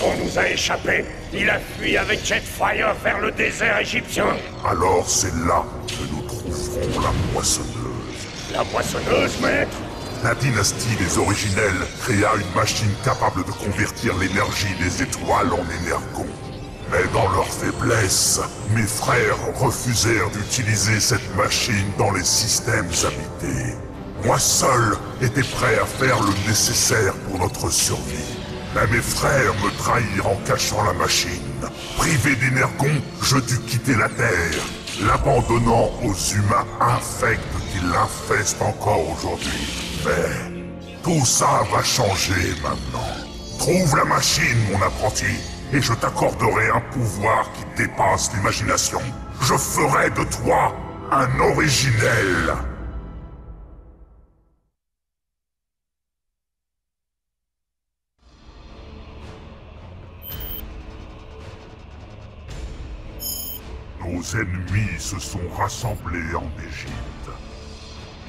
garçon nous a échappé. Il a fui avec Jetfire vers le désert égyptien. Alors c'est là que nous trouverons la moissonneuse. La moissonneuse, maître? La dynastie des Originels créa une machine capable de convertir l'énergie des étoiles en énergon. Mais dans leur faiblesse, mes frères refusèrent d'utiliser cette machine dans les systèmes habités. Moi seul étais prêt à faire le nécessaire pour notre survie. Mais mes frères me trahirent en cachant la machine. Privé d'énergon, je dus quitter la Terre, l'abandonnant aux humains infects qui l'infestent encore aujourd'hui. Mais tout ça va changer maintenant. Trouve la machine, mon apprenti, et je t'accorderai un pouvoir qui dépasse l'imagination. Je ferai de toi un originel. Nos ennemis se sont rassemblés en Égypte.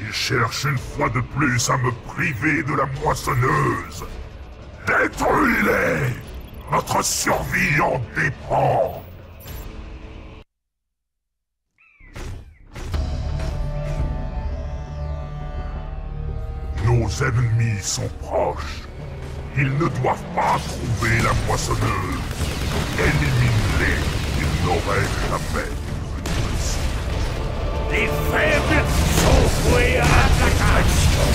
Ils cherchent une fois de plus à me priver de la moissonneuse. Détruis-les! Notre survie en dépend! Nos ennemis sont proches. Ils ne doivent pas trouver la moissonneuse. Élimine-les! Ils n'auraient jamais dû venir ici. Les faibles sont voués à la destruction.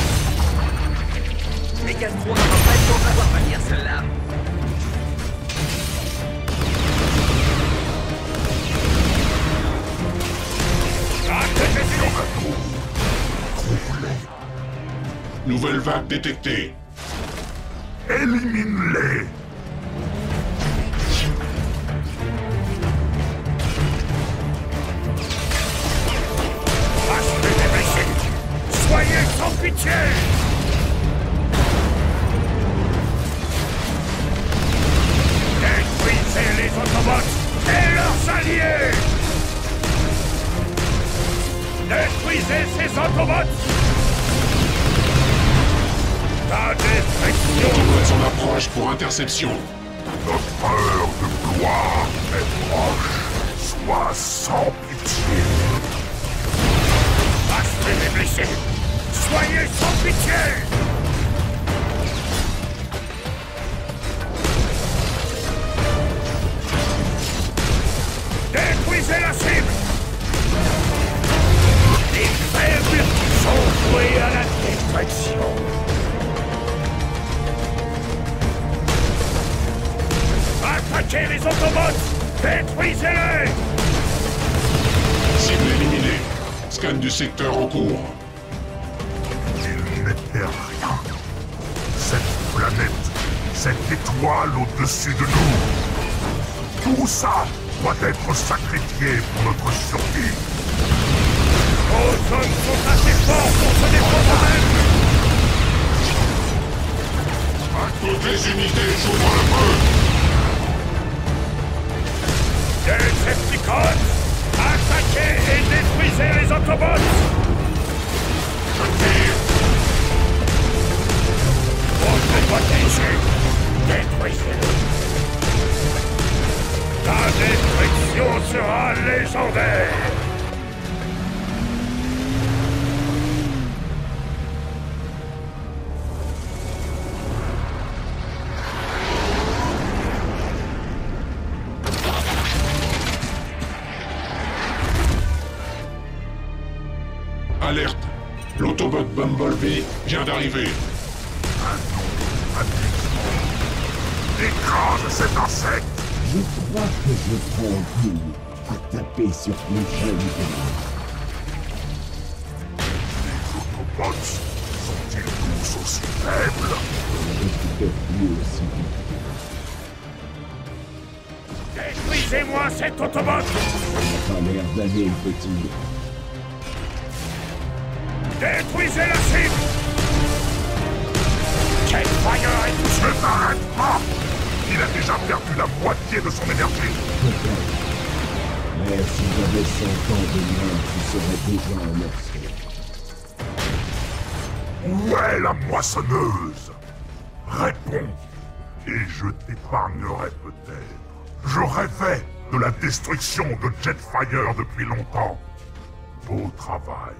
Les Castro n'ont pas le temps d'avoir venir celle-là. Trouve-les. Nouvelle vague détectée. Élimine-les! Soyez sans pitié! Détruisez les Autobots et leurs alliés! Détruisez ces Autobots! La destruction! Autobots en approche pour interception. Notre heure de gloire est proche. Sois sans pitié. Bastez les blessés! Soyez sans pitié! Détruisez la cible! Les faibles sont voués à la destruction! Attaquez les Autobots! Détruisez-les! Cible éliminée. Scan du secteur en cours. Il n'était rien. Cette planète, cette étoile au-dessus de nous. Tout ça doit être sacrifié pour notre survie. Nos hommes sont assez forts pour se défendre eux-mêmes! Toutes les unités, j'ouvre le feu. Decepticons! Attaquez et détruisez les Autobots! Je tire. Pour se protéger, détruisez-les! La destruction sera légendaire! Alerte. L'autobot Bumblebee vient d'arriver. Écrase cet insecte! Je crois que je prends goût à taper sur les jeunes gars. Les Autobots sont-ils tous aussi faibles? Je peux plus aussi vite. Détruisez-moi cet Autobot! Pas l'air d'aller, petit. Détruisez la cible! Jetfire est touché! Ne t'arrête pas! Il a déjà perdu la moitié de son énergie! Peut-être. Mais si j'avais 100 ans de moins, tu serais déjà un morceau. Où est la moissonneuse? Réponds, Et je t'épargnerai peut-être. Je rêvais de la destruction de Jetfire depuis longtemps. Beau travail.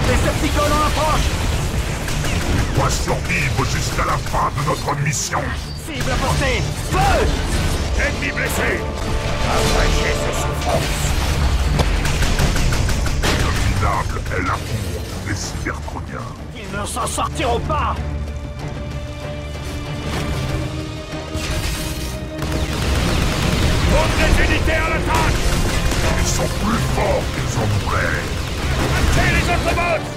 Decepticons en approche! Tu dois survivre jusqu'à la fin de notre mission. Cible à portée! Feu! Ennemi blessé! Abrégez ses souffrances! Le minable est l'amour des cybertroniens. Ils ne s'en sortiront pas! Toutes les unités à l'attaque! Ils sont plus forts qu'ils en voulaient. Attaquez les Autobots!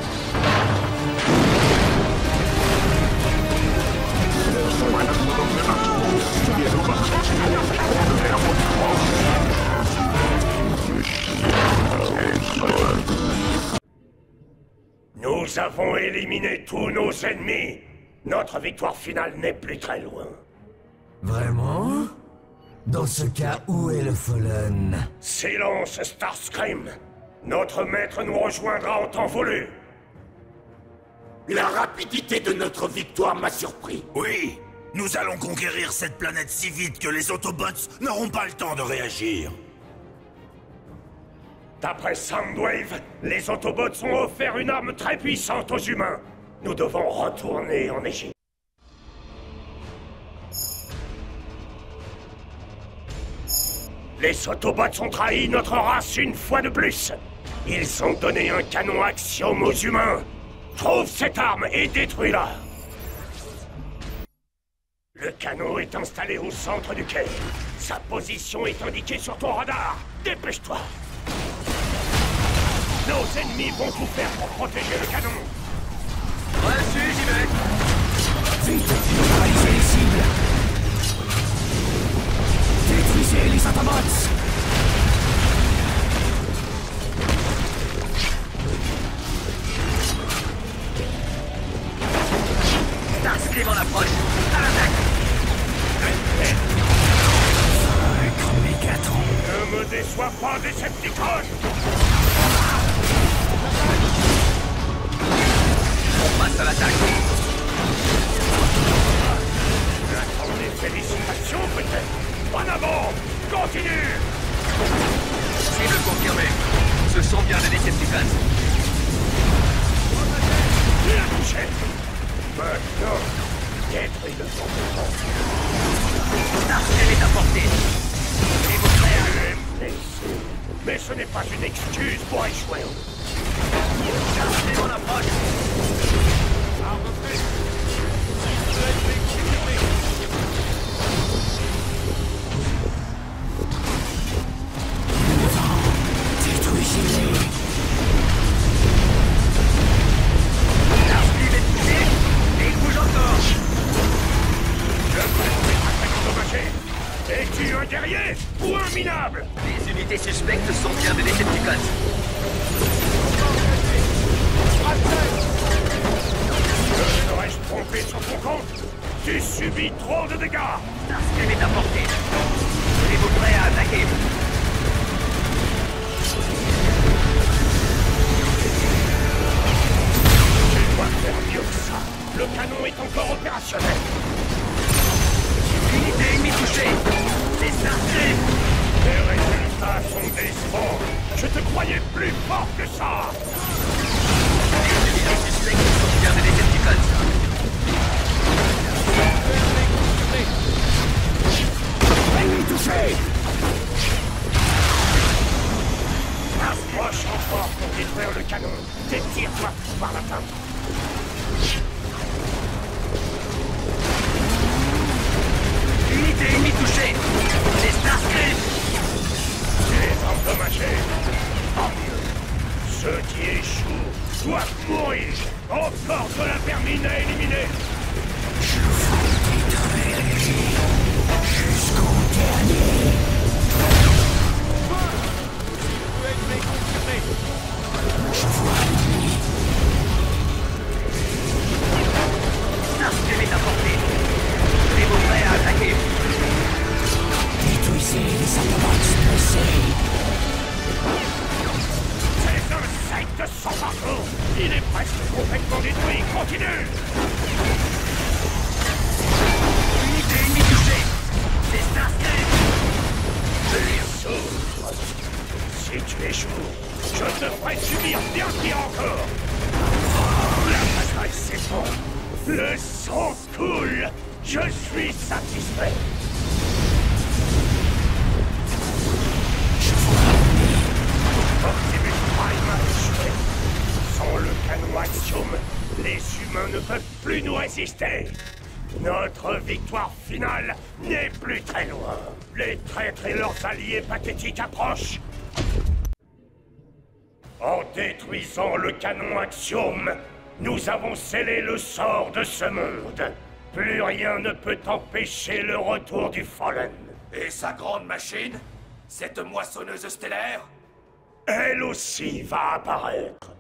Nous avons éliminé tous nos ennemis. Notre victoire finale n'est plus très loin. Vraiment? Dans ce cas, où est le Fallen? Silence, Starscream. Notre maître nous rejoindra en temps voulu. La rapidité de notre victoire m'a surpris. Oui, nous allons conquérir cette planète si vite que les Autobots n'auront pas le temps de réagir. D'après Soundwave, les Autobots ont offert une arme très puissante aux humains. Nous devons retourner en Égypte. Les Autobots ont trahi notre race une fois de plus. Ils ont donné un canon Axiom aux humains. Trouve cette arme et détruis-la. Le canon est installé au centre du quai. Sa position est indiquée sur ton radar. Dépêche-toi. Nos ennemis vont tout faire pour protéger le canon. Reçu, j'y vais! Vite, localisez les cibles! Détruisez les Autobots! Starscream en approche! À l'attaque! Mégatron! Ne me déçois pas, Decepticon! On passe à l'attaque! Attendez, félicitations peut-être! En avant! Continue! Cible confirmée! Ce sont bien des Decepticons! La touché! Maintenant, détruis le son. Starscream est à portée! Et vos frères? Tu es blessé. Mais ce n'est pas une excuse pour échouer. Starscream en approche! Détruisez-les! Starscream est touché! Et il bouge encore! Le ballon est très endommagé. Es-tu un guerrier ou un minable? Les unités suspectes sont bien des Decepticons! Serais-je trompé sur ton compte? Tu subis trop de dégâts. Starscream est à portée! Êtes-vous prêts à attaquer? Tu dois faire mieux que ça. Le canon est encore opérationnel. Unité ennemie touchée! C'est Starscream! Les résultats sont décevants. Je te croyais plus fort que ça. Les unités suspectes sont bien des Decepticons! Ennemi touché! Approche encore pour détruire le canon. Tes tirs doivent pouvoir l'atteindre. Unité ennemie touchée! C'est Starscream! Tu es endommagé. Tant mieux. Ceux qui échouent doivent mourir. Encore de la vermine à éliminer. Jusqu'au dernier! Je vois l'ennemi! Starscream est à portée! Êtes-vous prêts à attaquer? Détruisez les Autobots blessés! Il est presque complètement détruit. Continue. Unité ennemie touchée. C'est Starscream. Il souffre. Si tu échoues, je te ferai subir bien pire encore. La bataille s'effondre. Le sang coule. Je suis satisfait. Optimus Prime a échoué. Sans le canon Axiom, les humains ne peuvent plus nous résister. Notre victoire finale n'est plus très loin. Les traîtres et leurs alliés pathétiques approchent. En détruisant le canon Axiom, nous avons scellé le sort de ce monde. Plus rien ne peut empêcher le retour du Fallen. Et sa grande machine? Cette moissonneuse stellaire? Elle aussi va apparaître.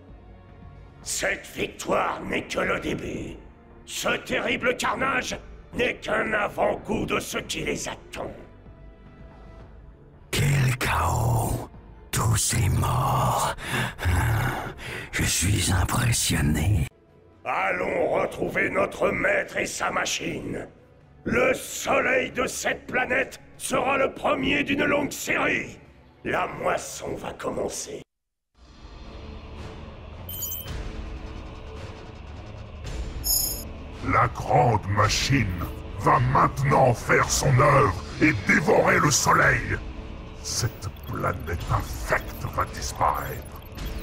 Cette victoire n'est que le début. Ce terrible carnage n'est qu'un avant-goût de ce qui les attend. Quel chaos! Tous est mort. Je suis impressionné. Allons retrouver notre maître et sa machine. Le soleil de cette planète sera le premier d'une longue série. La moisson va commencer. La grande machine va maintenant faire son œuvre et dévorer le soleil. Cette planète infecte va disparaître.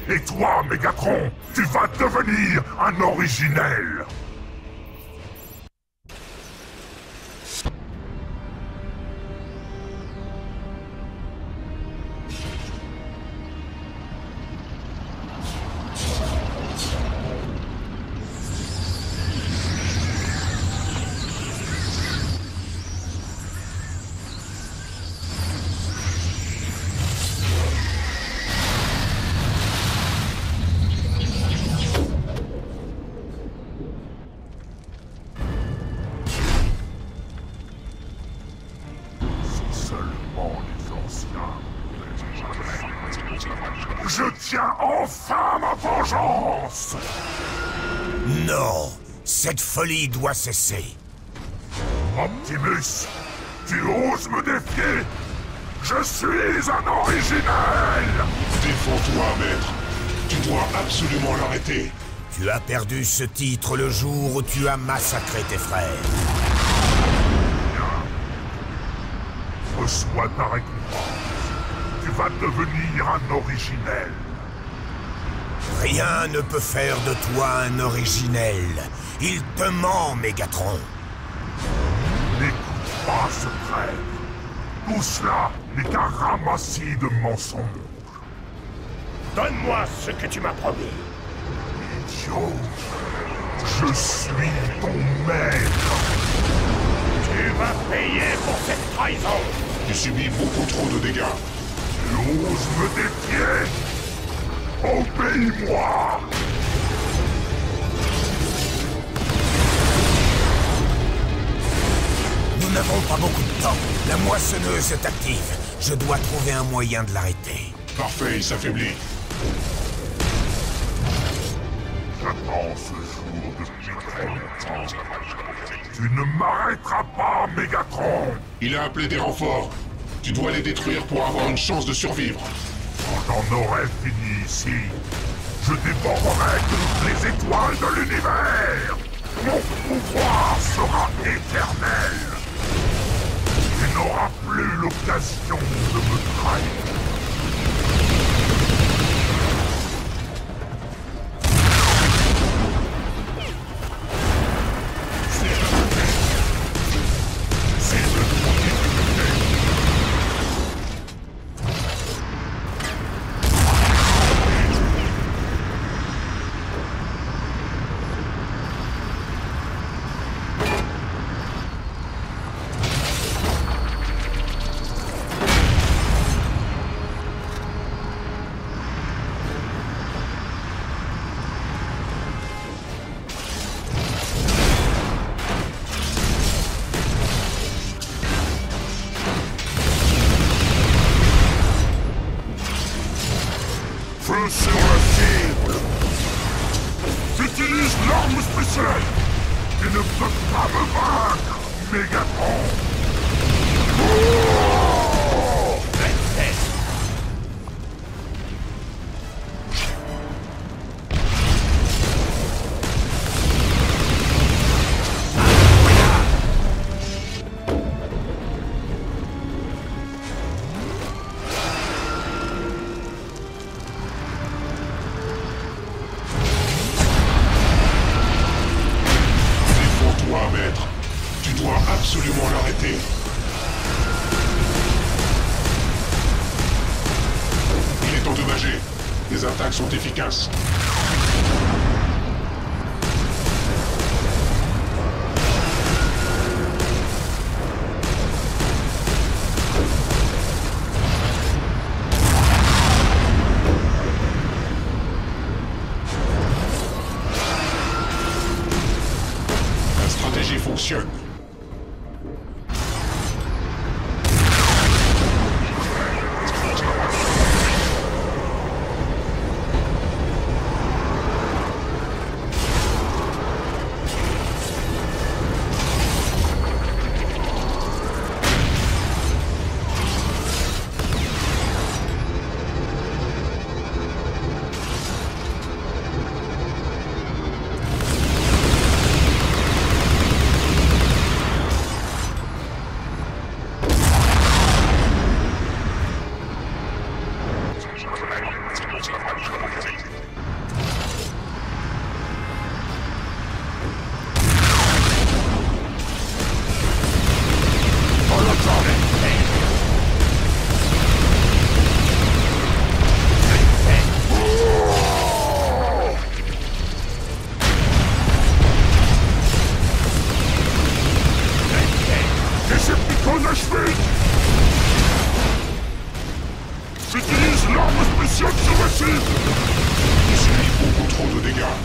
Et toi, Megatron, tu vas devenir un originel. Je tiens enfin ma vengeance! Non, cette folie doit cesser. Optimus, tu oses me défier? Je suis un originel! Défends-toi, maître. Tu dois absolument l'arrêter. Tu as perdu ce titre le jour où tu as massacré tes frères. Reçois ta récompense. Tu vas devenir un originel. Rien ne peut faire de toi un originel. Il te ment, Megatron. N'écoute pas ce traître. Tout cela n'est qu'un ramassis de mensonges. Donne-moi ce que tu m'as promis. Idiot, je suis ton maître. Tu vas payer pour cette trahison. Tu subis beaucoup trop de dégâts. Tu oses me défier? Obéis-moi! Nous n'avons pas beaucoup de temps. La moissonneuse est active. Je dois trouver un moyen de l'arrêter. Parfait, il s'affaiblit. J'attends ce jour depuis très longtemps. Tu ne m'arrêteras pas, Megatron! Il a appelé des renforts. Tu dois les détruire pour avoir une chance de survivre. Quand j'en aurai fini ici, je dévorerai toutes les étoiles de l'univers! Mon pouvoir sera éternel! Tu n'auras plus l'occasion de me trahir. arme spéciale. Tu ne peux pas me vaincre, Mégatron. Absolument l'arrêter. Il est endommagé. Les attaques sont efficaces. La stratégie fonctionne. J'utilise l'arme spéciale sur la cible. Il subit beaucoup trop de dégâts.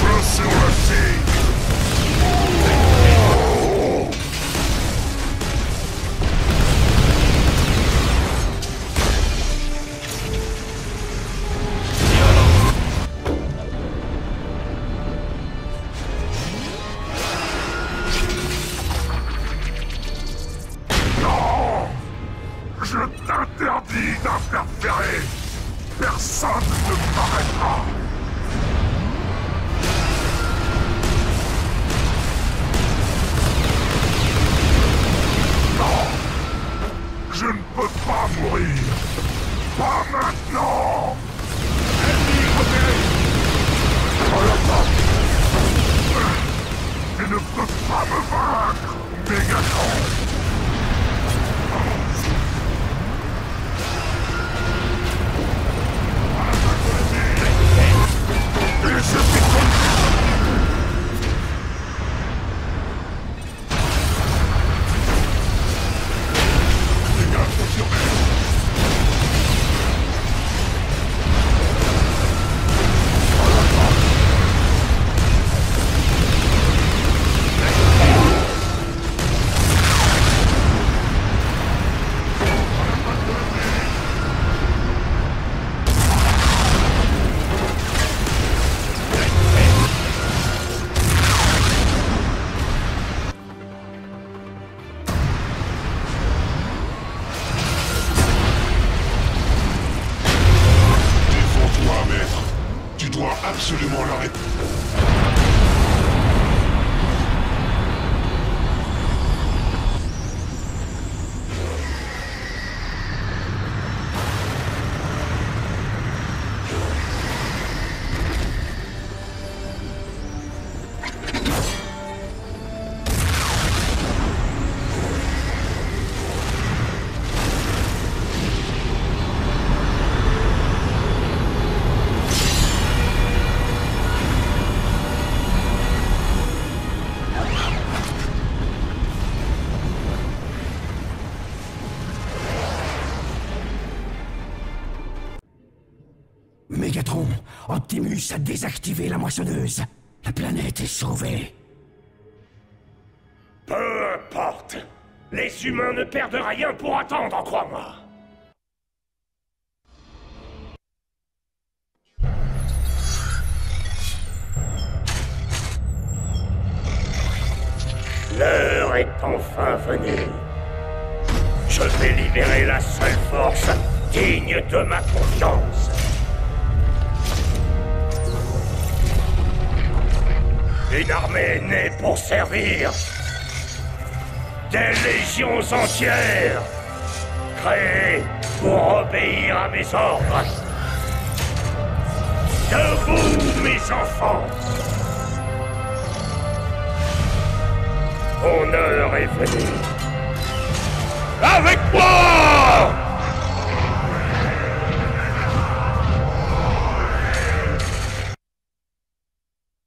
Feu sur la cible. Je t'interdis d'interférer. Personne ne m'arrêtera. Non, je ne peux pas mourir. Pas maintenant. Ennemi repéré. Tu ne peux pas me vaincre, Mégatron. Absolument l'arrêter. Mégatron, Optimus a désactivé la moissonneuse. La planète est sauvée. Peu importe. Les humains ne perdent rien pour attendre, crois-moi. L'heure est enfin venue. Je vais libérer la seule force digne de ma confiance. Une armée née pour servir. Des légions entières, créées pour obéir à mes ordres. Debout, mes enfants. Mon heure est venue. Avec moi!